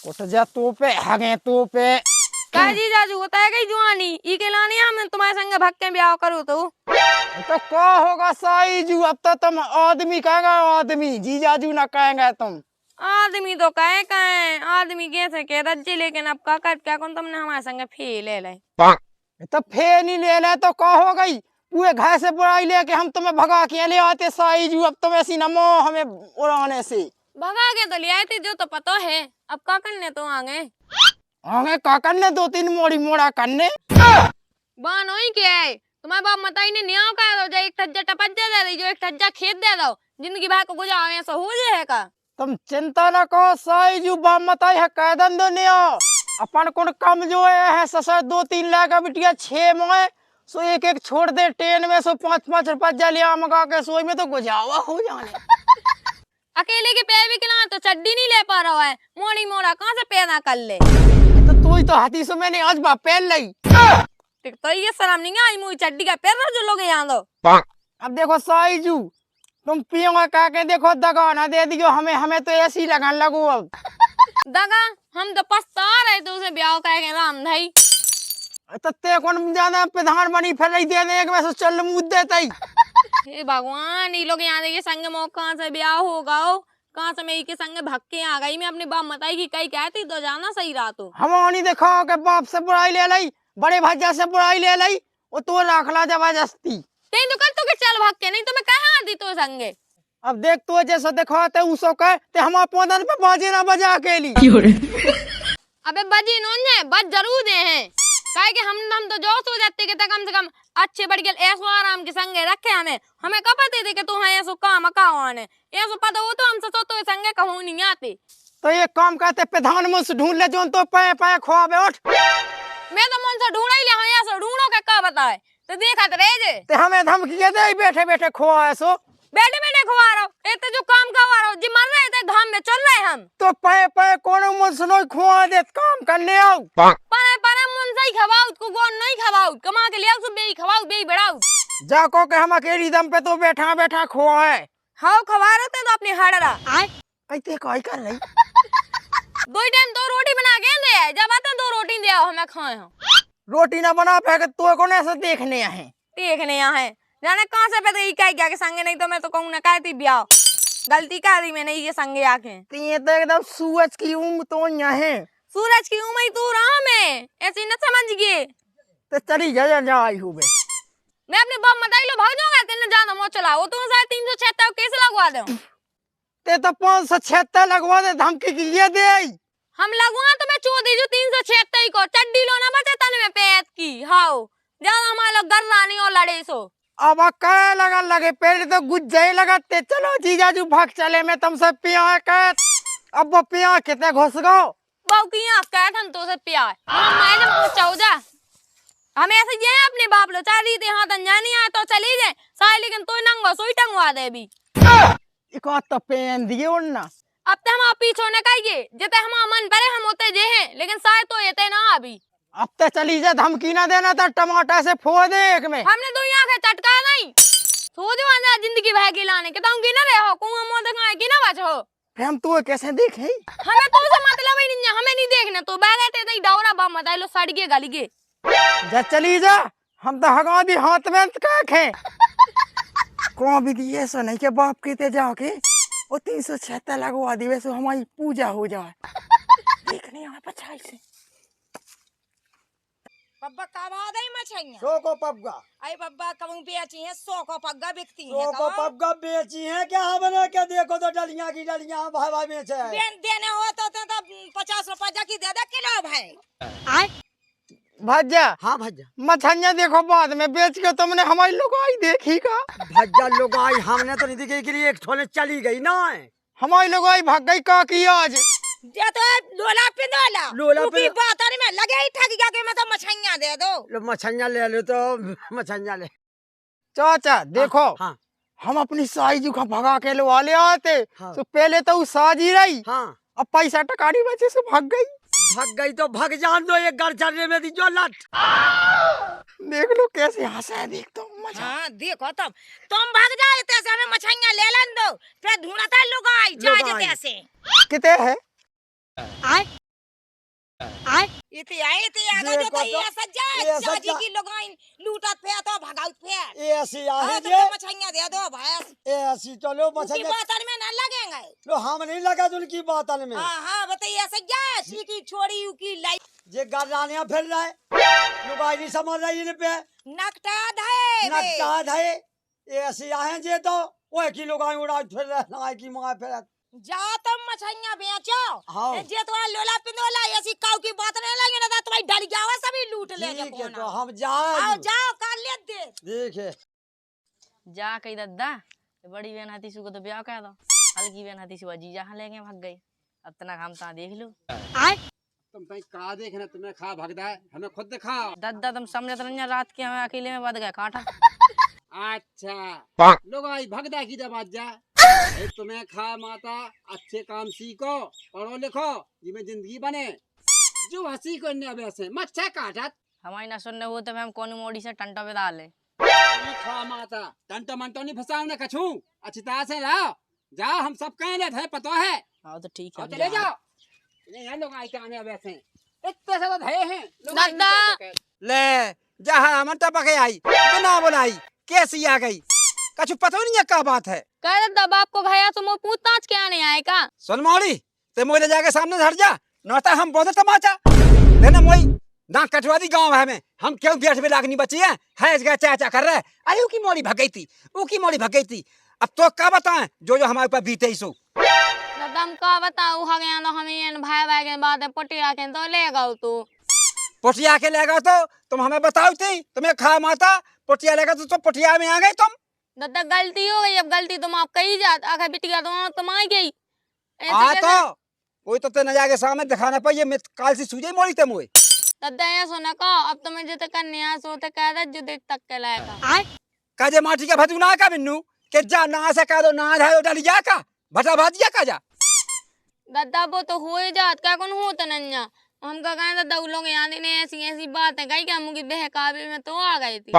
उठ जा तू पे हगे तू पे काजी जाजू होता है कहीं जुआनी ई के लाने हम तुम्हारे संग भग के ब्याह करूँ तो क्या होगा साई जू, अब तो तुम आदमी कहेगा, आदमी जी जाजू ना कहेंगे तुम। आदमी तो कहे आदमी कैसे कह रज्जी, लेकिन अब का कर क्या कौन तुमने हमारे संग फे ले ले तो फे नहीं ले ले तो क्या हो गई, पूरे घर से बुराई लेके हम तुम्हें भगा के ले आते साई जू, अब तुम ऐसी नमो हमें उड़ाने से भगा के तो ले आए थे जो तो पता है, अब का करने तो आगे का करने, दो तीन मोड़ी मोड़ा करने बानो ही क्या है तुम्हारे बाप मताई ने न्याव कर दो, जो एक ठज्जा टपज्जा दे दी, जो एक ठज्जा खेत दे दो, जिंदगी भर को गुजारो ऐसा हो जाएगा। तुम चिंता न करो साई जू, बाप मताई है कैदन दो ने अपन कौन कम जो है ससुर 2-3 लाख बिटिया 6 मोए सो एक एक छोड़ दे ट्रेन में, सो 5-5 रुपया लिया मंगा के सोई में तो गुजावा हो जाने। अकेले के पैर भी खिला तो चड्डी नहीं ले पा रहा है, मोड़ी मोड़ा कहाँ से पैदा कर ले तो तू ही तो हाथी सो मैंने आज बाप पहन ली, तो ये शर्म नहीं आई मुझे चड्डी का पैर जो लोग यहाँ दो। अब देखो साई जू, तुम पियोगा कह के देखो दगा ना दे दियो हमें, हमें तो ऐसी लगन लगो अब दगा हम तो पछता रहे थे उसे ब्याह कह के राम भाई, तो ते कौन ज्यादा प्रधान बनी फिर रही दे एक में चल मुद देते ही। हे भगवान ये लोग यहाँ देखिए संग मौका से ब्याह होगा, कहाँ से मैं के संग भग के आ गई, मैं अपनी बाप मताई की कई कहती तो जाना सही रहा तो हम नहीं देखा के बाप से बुराई ले ली, बड़े भैया से बुराई ले ली, वो तो रखला जबरदस्ती कहीं तो कर तो के चल भाग के, नहीं तो मैं कहाँ आती तो संगे। अब देख तो जैसा दिखाते उसो कह ते हम अपन पे बाजे ना बजा के ली अबे बजी नोने बज जरूर दे हैं, काहे कि हम तो जोश हो जाते कि कम से कम अच्छे बढ़िया ऐसो आराम के संगे रखे हमें, हमें कब पता थे कि तू है ऐसो काम काने ऐसो पता हो तो हमसे तो संगे कहूँ नहीं आते। तो ये काम करते प्रधान मुझसे ढूंढ ले जो तो पाए पाए खोआबे उठ, मैं तो मन से ढूंढा ही ले हूँ, ऐसो ढूंढो के का बताए तो देखा तो रह जे ते हमें धमकी दे बैठे बैठे खोआ ऐसो, बैठे बैठे खुआ रहा हूँ जो काम करवा रहा हूँ जी, मर रहे थे धाम में चल रहे हम तो पाए पाए कौन मुझसे नहीं खोआ दे काम करने आओ पर मन से ही खवाओ को कौन नहीं खवाओ, कमा के ले आओ सब बेई खवाओ बेई बढ़ाओ, जाको के हम अकेली दम पे तो बैठा बैठा खोआ है हाँ खवा रहे थे तो अपने हाड़रा आए कहते कोई कर रही 2 टाइम 2 रोटी बना के दे, जब आते 2 रोटी दे आओ हमें खाए हम, रोटी ना बना फेंक तो कौन ऐसा देखने है देखने यहाँ है जाने कहाँ से पे तो क्या के संगे, नहीं तो मैं तो कहूँ ना कहती ब्याह गलती कर दी मैंने ये संगे आके, ये तो एकदम सूरज की तो यहाँ है, सूरज की उम्र तू रहा मैं ऐसे न समझ गए तो चली जा आई हूँ मैं अपने बाप मताई लो भाग जाऊंगा, तेने जाना मो चला वो तुम 376 कैसे लगवा दो, ते तो 576 लगवा दे, धमकी की ये दे हम लगवा तो मैं चोदी जो 376 को चड्डी लो ना बचे तन में पैद की हाओ ज्यादा हमारे लोग गर्रानी और लड़े सो, अब कह लगा लगे पहले तो गुज्जे लगाते, चलो जीजाजू भाग चले मैं तुम सब पिया कह, अब वो पिया कितने घुस गो बाऊ की आँख कह हम तो से पिया मैंने पहुंचाओ जा, हमें ऐसे ये अपने बाप लो चाह रही थे हाँ तंजानी आए तो चली जाए सारे, लेकिन तो नंगो सोई टंगवा दे भी एक तो पहन दिए उड़ना, अब तो हम पीछे न कहिए जते हम मन परे हम होते जे हैं, लेकिन शायद तो ये ना अभी अब तो चली जा, धमकी ना देना तो टमाटर से फोड़ दे एक में, हमने 2 आंखें चटका नहीं सोचो आजा जिंदगी बहगी लाने के ताऊ की ना रहो कुआं मुंह दिखाए की ना बचो, फिर हम तो कैसे देखे हमें तो से मतलब ही नहीं, हमें नहीं देखना तो बैठे थे डौरा बम मत लो सड़ गए गली के जा चली जा, हम तो हगा दी हाथ में खे को भी की ऐसा नहीं के बाप कहते जाके वो 376 लगवा दी, वैसे हमारी पूजा हो जाए देखने यहाँ पछाई से पब्बा का बात है मछैया 100 को पब्गा, आई पब्बा कबू बेची है 100 को पग्गा बिकती है 100 को पब्गा बेची है क्या बना के देखो तो डलियां की डलियां भाई भाई में से बेन देने हो तो 50 रुपया की दे दे किलो भाई आए भज्जा, हाँ भज्जा मछलियाँ देखो बाद में बेच के तुमने हमारी लुगाई देखी का, भज्जा लुगाई हमने तो नहीं देखी कि एक छोले चली गई ना, हमारी लुगाई भाग गई का की आज ये तो लोला पे बात में लगे ही ठग गया कि मैं तो मछलियाँ दे दो, मछलियाँ ले लो तो मछलियाँ ले चाचा देखो हाँ। हम अपनी साईजू का भगा के लो वाले आते हाँ। तो पहले तो वो साजी रही हाँ। अब पैसा टकारी वजह से भाग गई तो भाग जान दो, एक घर चलने में दी जो लट देख लो कैसे हंसा है, देख तो हाँ देखो तुम भाग जाए तैसे हमें मछलियाँ ले लन दो, फिर ढूंढता लोग आई जाए जैसे कितने है आए इते आए थे आगे जो तो ये सज्जा शादी की लगाइन लूटत फे तो भगाउत फे ए ऐसी आहे तो जे मछैया दे दो भैंस ए ऐसी चलो की मछली बातन में ना लगेंगे। लो हम नहीं लगा उनकी बातन में हां बताइए सज्जा सी की छोड़ी की लाई जे गाड़ियां फिर रहा है लुगाई नहीं समझ रही इन पे नकटा धाए नकटा है ए ऐसी आहे जे तो ओए की लुगाई उड़ा फिर रहा है की मां फिर जा तुम मछैया बेचो हाँ। जे तो लोला पिंदोला ऐसी काऊ की बात नहीं लगे ना तुम्हारी डल गया हुआ सभी लूट ले ठीक है कोना तो हम आओ जाए जाओ कर ले दे देखे जा कही दद्दा बड़ी बहन हाथी सु को तो ब्याह कर दो, हल्की बहन हाथी सु जीजा हाँ लेके भाग गई। अब तना हम ता देख लो तुम कहीं का देखना तुम्हें खा भगदा है हमें खुद दिखा। दद्दा तुम समझे तो नहीं रात के हमें अकेले में बद गए कांटा। अच्छा लोग आई भगदा की जब जा तुम्हें खा माता अच्छे काम सीखो पढ़ो लिखो जिसमें जिंदगी बने जो हंसी को वैसे मच्छा काटत हमारी ना सुनने हो तो हम कौन मोड़ी से टंटा पे डाले खा माता टंटो मंटो नहीं फंसाऊ ना कछू अच्छी तरह से रहो जाओ हम सब कह लेते हैं पता है। हाँ तो ठीक है चले जाओ नहीं लोग आई के आने वैसे इतने से तो धये हैं दादा ले जहाँ मन टपके आई बिना बुलाई कैसी आ गई कछु पता नहीं है क्या बात है। कह दद्दा बाप को भैया तुम पूछताछ के आने आए का सुन मौली ते मोले जाके सामने धर जा नौता हम बहुत तमाचा देना मोई ना कटवादी गांव है में हम क्यों बैठ में लागनी बची है इसका चाचा कर रहा है। अरे की मोड़ी भग गई थी की मोड़ी भग गई थी। अब तो क्या बताएं जो जो हमारे ऊपर बीते ही सो दादा हम का बताओ हा गया तो हमें भाई भाई के बात है पटिया के तो ले गओ तू पोटिया के ले गए तो तुम हमें बताओ थी तुम्हें खा माता पोटिया लेगा तो पोटिया में आ गई तुम। दादा गलती हो गई अब गलती तुम आप कही जात आखिर बिटिया तो तुम आ गई तो कोई तो तेने जाके सामने दिखाना पाइए मैं काल से सूझे मोड़ी ते मोए दादा ये सुना का अब तुम्हें जो तक कन्या सो तक कह दे जो देख तक के लाएगा काजे माटी का भतू ना का बिन्नू के जा ना से कह दो ना जाए डाली जा का भटा भाजिया का जा दादा वो तो हो ही जात का कौन हो तो नन्या हम का कहें दादा उन लोग याद नहीं ऐसी ऐसी बात है कहीं क्या मुझे बहकावे में तो आ गई थी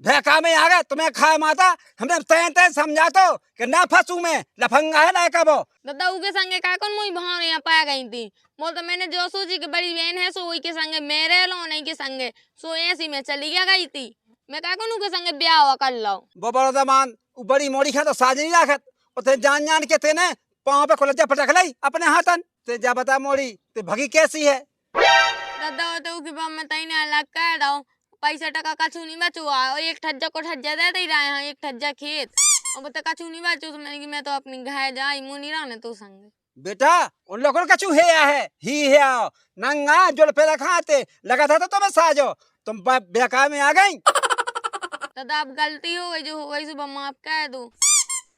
भैका में आ गए तुम्हें खाए माता हमने तय तय समझा तो कि ना फंसू में लफंगा है ना कबो दादा उनके संगे का कौन मुझे भाव यहाँ पाया गई थी वो तो मैंने जो सोची कि बड़ी बहन है सो वही के संगे मेरे लो नहीं के संगे सो ऐसी में चली गई थी मैं का कौन उनके संगे ब्याह हुआ कर लो वो बड़ा दमान बड़ी मोड़ी खा तो साज नहीं रखत उते जान जान के तेने पाँव पे खुलजा पटक लाई अपने हाथन ते जा बता मोड़ी ते भगी कैसी है दादा तो की बात में तई ने अलग कर दो पैसा टका कछु नहीं बचुआ और एक ठज्जा को ठज्जा दे दे रहे हैं एक ठज्जा खेत और बता कछु नहीं बचू तो मैंने कि मैं तो अपनी घर जाई मुनी रहने तो संग बेटा उन लोगों का कछु है ही है नंगा जोल पे रखाते लगा था तो तुम्हें साजो तुम बेकार में आ गई। दादा अब गलती हो गई जो हो गई सुबह माफ कह दो।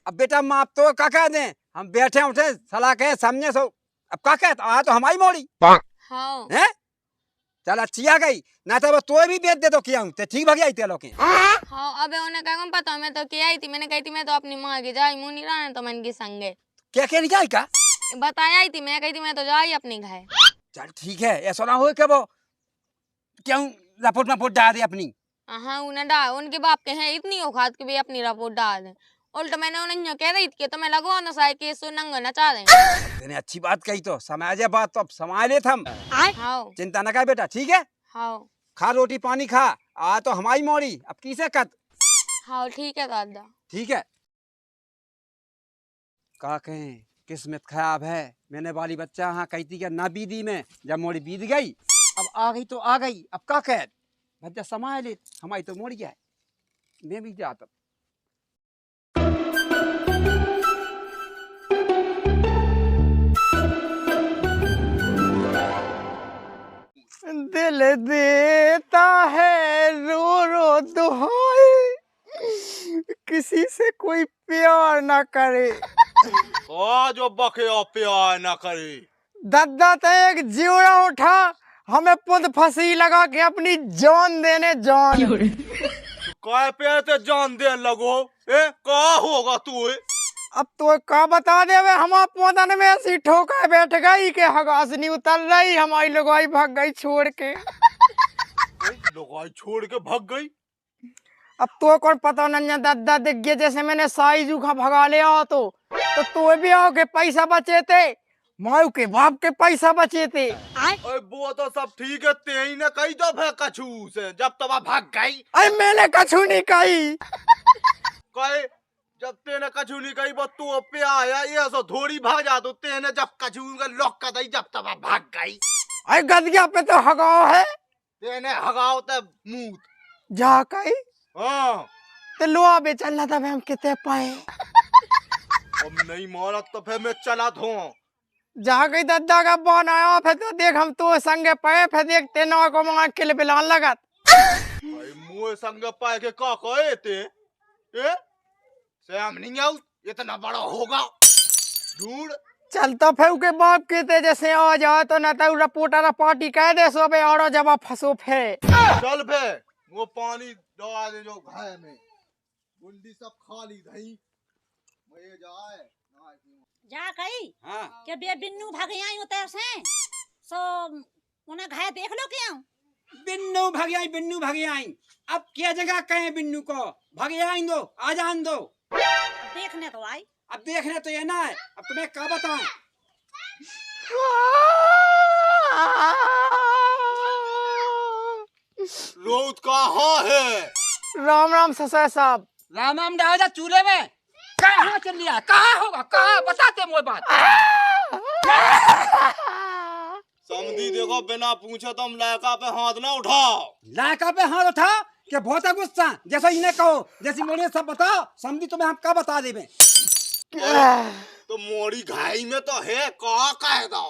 अब बेटा माफ तो का कह दे हम बैठे उठे सलाह कहे समझे सो अब का कह आ तो हमारी मोड़ी हाँ हैं चल अच्छी आ गई ना तो तो भी बेच दे तो क्या ते ठीक भग आई ते लोग हाँ अबे उन्हें क्या पता मैं तो क्या आई थी मैंने कही थी मैं तो अपनी माँ की जाई मुनी रहने तो मैंने की संगे क्या क्या निकाल का बताया ही थी मैं कही थी मैं तो जाई अपनी घर। चल ठीक है ऐसा ना हो क्या वो क्यों रिपोर्ट में डाल दे अपनी हाँ उन्हें डाल उनके बाप के हैं इतनी औकात की भी अपनी रिपोर्ट डाल दे उल्टा मैंने उन्हें कह रही थी तो मैं लगवा ना साइड के सो नंगा नचा देंगे। तूने अच्छी बात कही तो समाज बात तो अब संभाले हम हाँ चिंता न कर बेटा ठीक है हाँ खा रोटी पानी खा आ तो हमारी मोड़ी अब किसे कत हाँ ठीक है दादा ठीक है का कहें किस्मत खराब है मैंने वाली बच्चा हाँ कहती क्या ना बीदी में जब मोड़ी बीत गई अब आ गई तो आ गई अब का कह भज्जा समाये ले हमारी तो मोड़ी है मैं भी जाता दिल देता है रो रो दुहाई किसी से कोई प्यार ना करे जो बके प्यार ना करे दद्दा तो एक जीवड़ा उठा हमें पुद फंसी लगा के अपनी जान देने जान काय पे ते जान दे लगो का होगा तू अब तो का बता दे हमारे पौधन में ऐसी ठोका बैठ गई कि हगास नहीं उतर रही हमारी लगवाई भाग गई छोड़ के लगवाई छोड़ के भाग गई। अब तो कौन पता नहीं दद्दा दिख गया जैसे मैंने साई जूखा भगा लिया तो भी आओ के पैसा बचे थे मायू के बाप के पैसा बचे थे। अरे वो तो सब ठीक है, तेई ने कही तो भे कछू से जब तब भाग गई। अरे मैंने कछु नहीं कही। कहे जब तेने कछू नहीं कही वो तू पे आया ये सो थोड़ी भाग जा, तो तेने जब कछू का लॉक कर दी जब तब भाग गई। अरे गदिया पे तो हगाव है। तेने हगाओ ते मुंह। जा कही हाँ तो लोहा बेचल था हम कितने पाए। अब नहीं माना तो फिर मैं चला धो। जहाँ कहीं दद्दा का बन आया फिर तो देख हम तो संगे पाए फिर देखते ना को मां किल बिलान लगत। भाई मुँह संग पाए के का कहे ते से हम नहीं आऊ इतना बड़ा होगा ढूंढ। चल तो फिर के बाप कहते जैसे आ जाए तो ना तो रिपोर्टर पार्टी कह दे सो बे और जब फंसो फे। चल फे वो पानी डला दे जो घर में गुंडी सब खाली धई मैं जाए जा कही हाँ के बे बिन्नू भाग आई होते से सो उन्हें घाय देख लो क्यों। बिन्नू भागी आई। अब क्या जगह कहे बिन्नू को भागी आई दो, आ जान दो। देखने तो आई। अब देखने तो ये ना है, अब तुम्हें क्या बताएं। रोड कहाँ है? राम राम ससुर साहब। राम राम डाल जा चूल्हे में। कहाँ चल लिया, कहाँ होगा, कहाँ बताते मुझे बात। समझी देखो बिना पूछे तुम लड़का पे हाथ ना उठाओ। लाका पे हाथ उठा के बहुत गुस्सा जैसा इन्हें कहो जैसी मोड़ी सब बताओ समझी तुम्हें हम क्या बता देवे। तो मोड़ी घाई में तो है कहा कह दो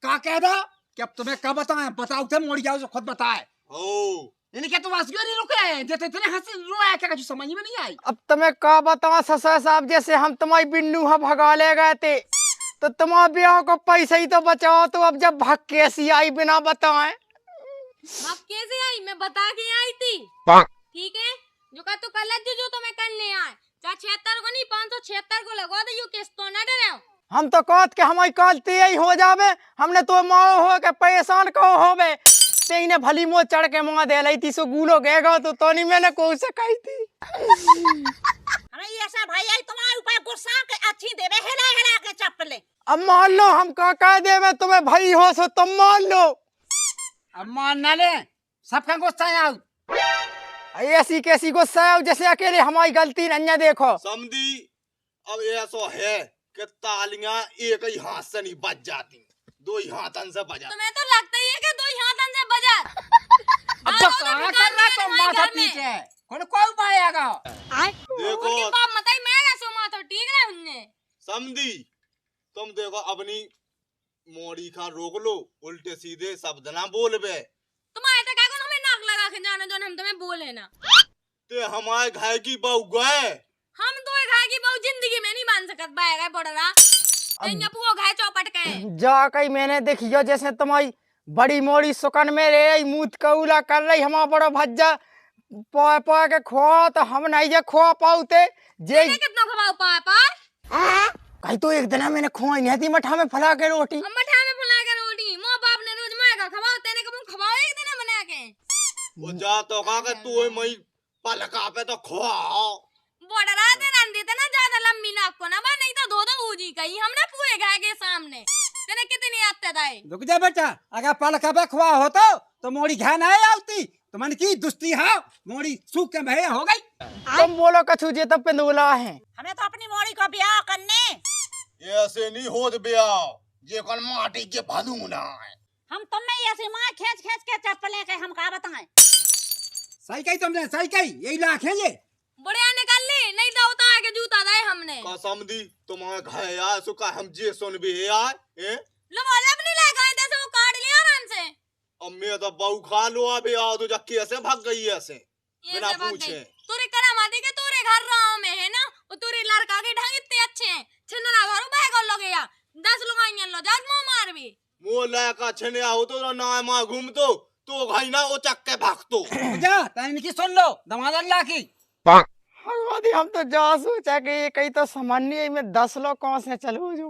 का कह दो कि अब तुम्हें क्या बताएं, बताओ थे मोड़ी जाओ जो खुद बताए। हो इन्हें क्या तुम आसक्यों नहीं रुके हैं जैसे इतने हंसी रोया क्या कुछ समझ में नहीं आई। अब तुम्हें क्या बताओ ससुर साहब, जैसे हम तुम्हारी बिन्नू भगा ले गए थे तो तुम्हारे ब्याह को पैसा ही तो बचाओ, तो अब जब भाग कैसी आई बिना बताए। अब कैसे आई? मैं बता के आई थी ठीक है। जो का तो गलत जो तुम्हें करने आए 76 को नहीं 576 को लगवा दो। यू किस तो न डरे हो। हम तो कहत के हमारी कालती ही हो जावे, हमने तो मारो हो के परेशान कहो होवे ते इन्हें भली मो चढ़ के मां दे लई थी सो गुलो गएगा तो नहीं मैंने कोई से कही थी। अरे ये ऐसा भाई आई तुम्हारे ऊपर गुस्सा के अच्छी देवे हिला हिला के चप्पले। अब मान लो हम का कह दे मैं तुम्हें भाई हो सो तुम मान लो। अब मान ना ले सबका गुस्सा आओ। ऐसी कैसी गुस्सा है जैसे अकेले हमारी गलती नहीं देखो। समझी अब ऐसा है कि तालियां एक ही हाथ से नहीं बज जाती, दो ही हाथन से बजा। तुम्हें तो लगता ही है कि दो ही हाथन से बजा। अब तो कहाँ करना तो माथा पीछे कोई उपाय आएगा। देखो उनके बाप मताई मैं कैसे माथा ठीक रहे उनने। समझी तुम देखो अपनी मोड़ी का रोक लो, उल्टे सीधे शब्द ना बोलबे। तुम्हारे तो क्या हमें नाक लगा के जाना जो हम तुम्हें बोले ना। ते हमारे घर की बहू गए हम तो घाय की बहु जिंदगी में नहीं मान सकत बाएगा पड़ रहा। तेन पुओ घाय चौपट के जा कहीं मैंने देखियो जैसे तुम्हारी बड़ी मोड़ी सुकन में रे मूत कौला कर रही हमारा बड़ा भज्जा पा पा के खो तो हम नहीं जे खो पाऊते जे कितना खवाओ पा पा। कहीं तो एक दिन मैंने खोई नहीं थी मठा में फला के रोटी। मठा में फुला के रोटी माँ बाप ने रोज माएगा खवाओ तेने कब खवाओ एक दिन बना के। वो जा तो कहा कि तू मई पलका पे तो खोआ बड़ा रात रंदी थे ना ज्यादा लंबी नाक को ना बा नहीं तो दो दो ऊजी कही हमने पूरे घाय के सामने तेने कितनी आते दाई। रुक जा बेटा अगर पलका पे खुआ हो तो मोड़ी घा ना आती तो मन की दुस्ती हाँ मोड़ी सूख के भैया हो गई। तुम बोलो कछु जे तब पिंदुला है। हमें तो अपनी मोड़ी को ब्याह करने ऐसे नहीं होत ब्याह जे कौन माटी के भदू ना है। हम तुमने ऐसे माँ खींच खींच के चप्पलें के हम का बताएं। सही कही तुमने सही कही यही लाख है ये बढ़िया निकाल ली नहीं तो उतार के जूता दाए हमने। कसम दी तुम्हारे घर यार सुका हम जे सुन भी यार लो वाला अपनी ले गए थे वो काट लिया आराम से। अब मैं तो बहु खा लो अबे आ तो जक्की ऐसे भाग गई ऐसे बिना पूछे। तोरे करामाती के तोरे घर गांव में है ना वो तोरे लड़का के ढंग इतने अच्छे हैं छन्ना घर बैग और लगे या 10 लोग आएंगे लो जात मुंह मार भी मो लड़का छने हो तो ना मां घूम तो भाई ना वो चक्के भाग तो जा तने की सुन लो दमाद अल्लाह की। हम तो जा सोचा कि ये कहीं तो सामान्य में 10 लोग कौन से चलो जो।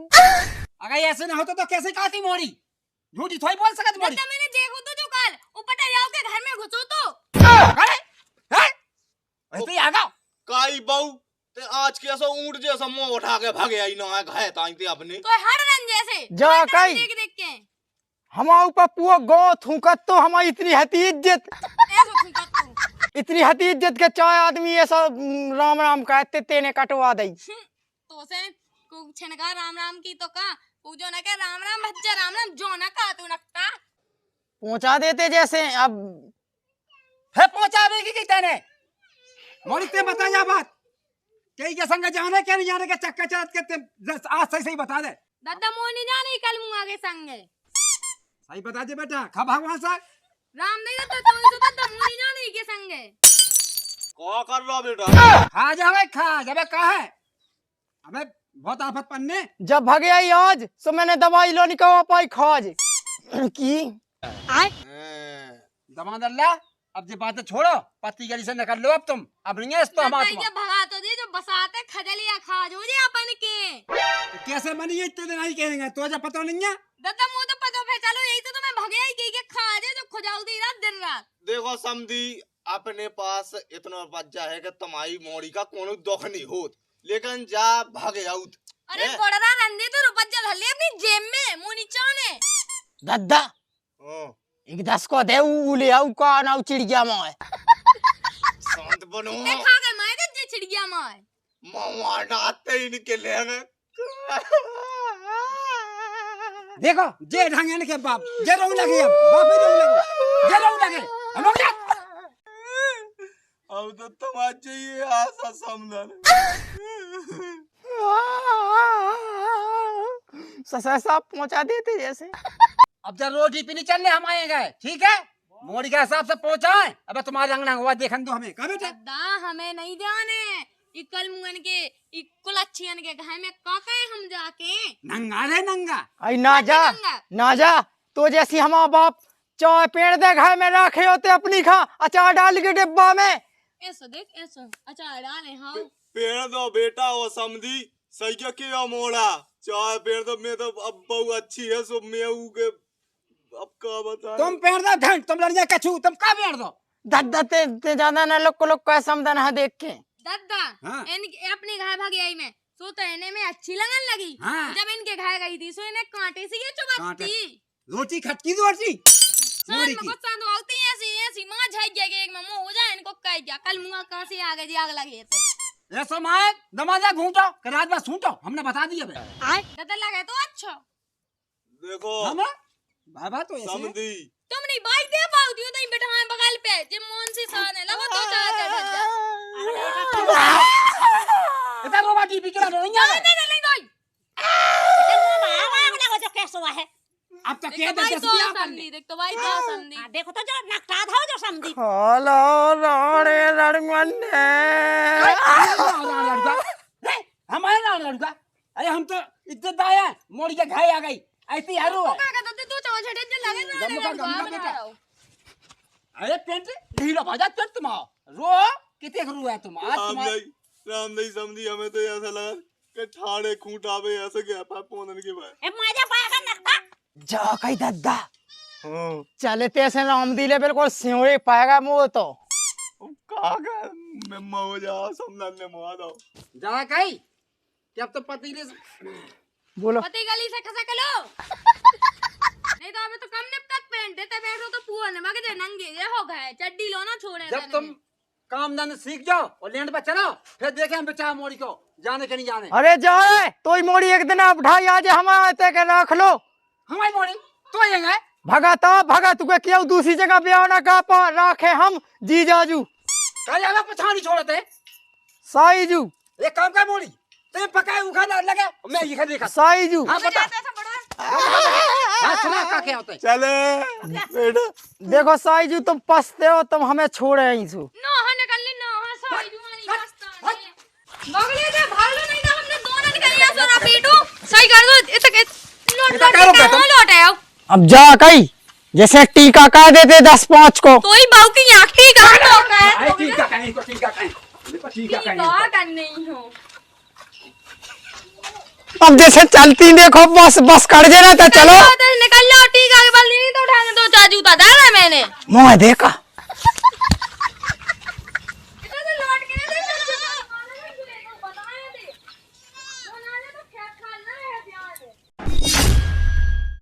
अगर ऐसे ना होता तो कैसे काटी मोड़ी झूठी थोड़ी बोल सकत मोड़ी। तो मैंने देखो तो जो कल ऊपर जाओ के घर में घुसो तो अरे हैं ऐसे आ गया काई बहु ते आज कैसा ऊंट जैसा मुंह उठा के भागे आई ना है घाय ताई ते अपने तो हर रंग जैसे जा कई देख देख के हमारे ऊपर पूरा गाँव थूकत तो हमारी इतनी हती इज्जत ऐसे थूका तू इतनी हती इज्जत के चाय आदमी ऐसा राम राम कहते तेने कटवा दई तो से को छनका राम राम की तो का को जो ना के राम राम भज्जा राम राम जो ना का तू नक्का पहुंचा देते जैसे अब है पहुंचावे की तेने मोरी ते बता जा बात कई के संग जाने क्या नहीं जाने के चक्कर चलत के ते आज सही बता दे दादा मोनी जाने कल मुआ के संगे सही बता दे बेटा खा भगवान सा राम नहीं रहता तो दादा मोनी जाने के संगे क्या कर रहा बेटा? खा जावे खा जावे का है अबे बहुत आफत पन्ने जब भगे आई आज तो मैंने दवाई लो निकलवा पाई खाज की दमा दल्ला अब ये बातें छोड़ो पति गली से निकल लो अब तुम अब नहीं है इस तो हमारा ये भगा तो दे जो बसाते खजलिया खा जो जे अपन के कैसे बनी है इतने दिन आई कहेंगे तो जब पता नहीं है दादा मुंह तो पता फे चलो यही तो मैं भगे आई के खा जे जो खुजाऊ दी रात दिन रात देखो समझी अपने पास इतना बच्चा है कि तुम्हारी मोड़ी का कोनो दुख नहीं होत लेकिन जा भागे आउट अरे कोड़रा रंदे तो रुपया हल्ले अपनी जेब में मुंह नीचाने दादा एक 10 को दे उले आउ का ना चिड़िया में शांत बनो ए खा के मार के जे छिड़गिया मार मामा डांटते ही निकले हैं देखो जे ढंगन के बाप जे रोग लगे अब बाप ही रोग लगे जे रोग लगे हम लोग जा अब तो तुम्हारा चाहिए आशा समाधान ससा साहब पहुंचा देते जैसे अब जब रोटी पीनी चलने हम आएंगे ठीक है मोड़ी के हिसाब से पहुंचाए अब तुम्हारे अंगना हुआ देखन दो हमें कब बेटा दादा हमें नहीं जाने इकल मुंगन के इकुल अच्छियन के घर में काके हम जाके नंगा रे नंगा आई ना जा तो जैसी हमारा बाप चाय पेड़ दे घर में रखे होते अपनी खा अचार डाल के डिब्बा में ऐसा देख ऐसा अचार डाले हाँ पेड़ दो बेटा वो समझी सही क्या मोड़ा चाय पेड़ दो मैं तो अब बहु अच्छी है सो मैं के अब क्या बता तुम पेड़ दो धन तुम लड़िया कछू तुम का पेड़ दो दादा ते ज्यादा ना लोग को का समझन है देख के दादा हाँ। अपने घर भाग आई मैं सो तो इन्हें में अच्छी लगन लगी हाँ। जब इनके घर गई थी सो इन्हें कांटे से ये चुभती रोटी खटकी दो रोटी मोड़ी की आती ऐसी मां झाई गया एक में मुंह हो जाए इनको कह गया कल मुंह कहां से आ गई आग लगी थे ऐसा माए दमाजा घूंटो कि रात भर सूटो हमने बता दिया बे दादा लगे तो अच्छा देखो हम बाबा तो ऐसे समझी तुम नहीं बाइक दे पाओ दियो नहीं बैठा बगल पे जे मोन से सहने लगो तो चाहते इतना रोवा टीवी के नहीं आ नहीं इसे मुंह बावा वाला जो कैसे हुआ है अब तो देख कह तो दे भाई तो समझी देख तो भाई तो समझी देखो तो जो नकटा था जो समझी हेलो राणे रणमन्ने हमारे ना लड़का अरे हम तो इज्जत आया मोड़ी के घाय आ गई ऐसी हारू है का कहते तू चो छटे जे लगे ना बेटा अरे पेंट ढीला भाजा पेंट तुम रो कितने रू है तुम आज तुम्हारे राम नहीं समझी हमें तो ऐसा लगा कि ठाड़े खूंटावे ऐसे क्या पाप पोंदन के बाद ए मजा पाएगा नकटा जा कई दादा चले तैसे राम दिले बिल्कुल सिंहरे पाएगा मुंह तो कागा मैं मो जा समझन ने मुआ दो जा कहीं जब तो पति ने बोलो पति गली से खसा कलो नहीं तो हमें तो कम ने तक पहन देते बैठो तो पुआ ने मगे दे नंगे ये हो गए चड्डी लो ना छोड़े जब तुम काम धंधा सीख जाओ और लैंड पे चलो फिर देखें हम बेचा मोड़ी को जाने के नहीं जाने अरे जाए तो ही मोड़ी एक दिन आप उठाई आज हमारे ते के रख लो हमारी मोड़ी तो आएंगे भगा तुके क्यों दूसरी जगह ब्याह ना का पा रखे हम जीजाजू कल आगे पछाड़ी छोड़ते साईजू एक काम कर मोड़ी तुम पकाए उखा ना लगे मैं ये खा देखा साईजू हाँ बता हाँ सुना का क्या होता है चले बेटा देखो साईजू तुम पछते हो तुम हमें छोड़े ही सु नो है निकल ली नो है सारी जुआनी रास्ता बगले दे भाग लो नहीं तो हमने दोनों निकल लिया सोना पीटू सही कर दो इतने लौट आओ अब जा कई जैसे टीका कह देते 10-5 को तो ही बाऊ की आंख ठीक है तो ठीक है कहीं को ठीक है कहीं ठीक है कहीं क्या करनी हो अब जैसे चलती देखो बस कर देना तो चलो निकल जाओ ठीक है बल नहीं तो उठाने दो चाचू था मैंने मुँह देखा